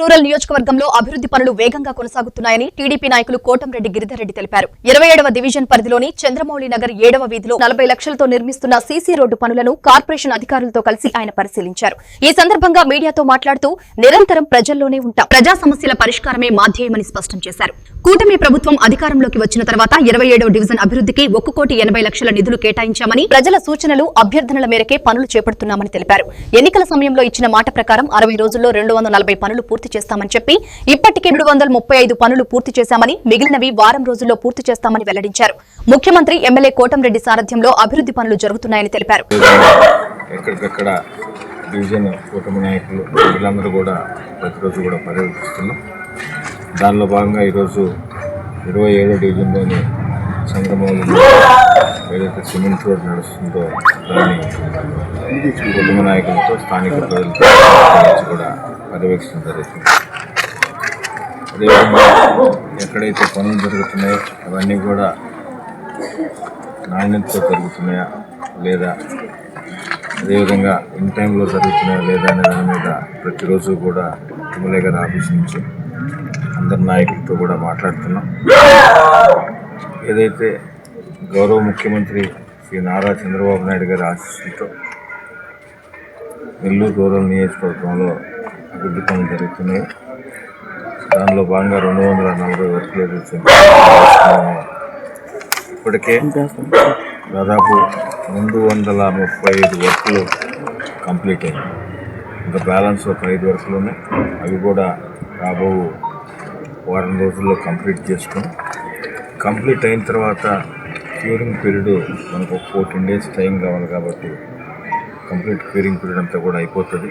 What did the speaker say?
Rural నియోజకవర్గంలో అభివృద్ధి పనులు వేగంగా కొనసాగుతున్నాయని టీడీపీ నాయకులు కోటంరెడ్డి గిరిధర్రెడ్డి తెలిపారు. 27వ డివిజన్ పరిధిలోని చంద్రమౌళి నగర్ 7వ వీధిలో 40 లక్షలతో నిర్మిస్తున్న సీసీ రోడ్డు పనులను కార్పొరేషన్ అధికారులతో కలిసి ఆయన పరిశీలించారు. ఈ సందర్భంగా మీడియాతో మాట్లాడుతూ నిరంతరం ప్రజల్లోనే ఉంటాం, ప్రజా సమస్యల పరిష్కారమే మా ధ్యేయమని స్పష్టం చేశారు. కూటమి ప్రభుత్వం అధికారంలోకి వచ్చిన తర్వాత 27వ డివిజన్ అభివృద్ధికి 1,80,00,000 నిధులు కేటాయించామని, ప్రజల సూచనలు అభ్యర్థనల మేరకే పనులు చేపడుతున్నామని తెలిపారు. ఎన్నికల సమయంలో ఇచ్చిన మాట ప్రకారం 60 రోజుల్లో 240 పనులు పూర్తి చేస్తామని చెప్పి ఇప్పటికే 335 పనులు పూర్తి చేశామని, మిగిలినవి వారం రోజుల్లో పూర్తి చేస్తామని వెల్లడించారు. ముఖ్యమంత్రి ఎమ్మెల్యే కోటంరెడ్డి సారథ్యంలో అభివృద్ధి పనులు జరుగుతున్నాయని తెలిపారు. ఎక్కడికక్కడ డివిజన్ కూటమి నాయకులు వీళ్ళందరూ కూడా ప్రతిరోజు కూడా పర్యవేక్షిస్తున్నాం. దానిలో భాగంగా ఈరోజు 27వ డివిజన్లోని చంద్రమౌళి ఏదైతే సిమెంట్ రోడ్ నడుస్తుందో దాన్ని కుటుంబ నాయకులతో స్థానిక ప్రజలతో కూడా పర్యవేక్షణ జరుగుతుంది. అదేవిధంగా ఎక్కడైతే పనులు జరుగుతున్నాయో అవన్నీ కూడా నాణ్యతతో జరుగుతున్నాయా లేదా, అదేవిధంగా ఇన్ టైంలో జరుగుతున్నాయా లేదా అనే దాని మీద ప్రతిరోజు కూడా ఎమ్మెల్యే గారి ఆఫీస్ నుంచి అందరి నాయకులతో కూడా మాట్లాడుతున్నాం. ఏదైతే గౌరవ ముఖ్యమంత్రి శ్రీ నారా చంద్రబాబు నాయుడు గారి ఆశీస్సులతో నెల్లూరు రూరల్ నియోజకవర్గంలో అభివృద్ధి పనులు జరుగుతున్నాయి. దానిలో భాగంగా 240 వర్కులు ఇప్పటికే దాదాపు 235 వర్కులు కంప్లీట్ అయ్యాయి. ఇంకా బ్యాలెన్స్ ఒక 5 వర్కులు ఉన్నాయి. అవి కూడా రాబో వారం రోజుల్లో కంప్లీట్ చేసుకుని, కంప్లీట్ అయిన తర్వాత క్యూరింగ్ పీరియడ్ మనకు 14 days టైం కావాలి కాబట్టి కంప్లీట్ క్యూరింగ్ పీరియడ్ అంతా కూడా అయిపోతుంది.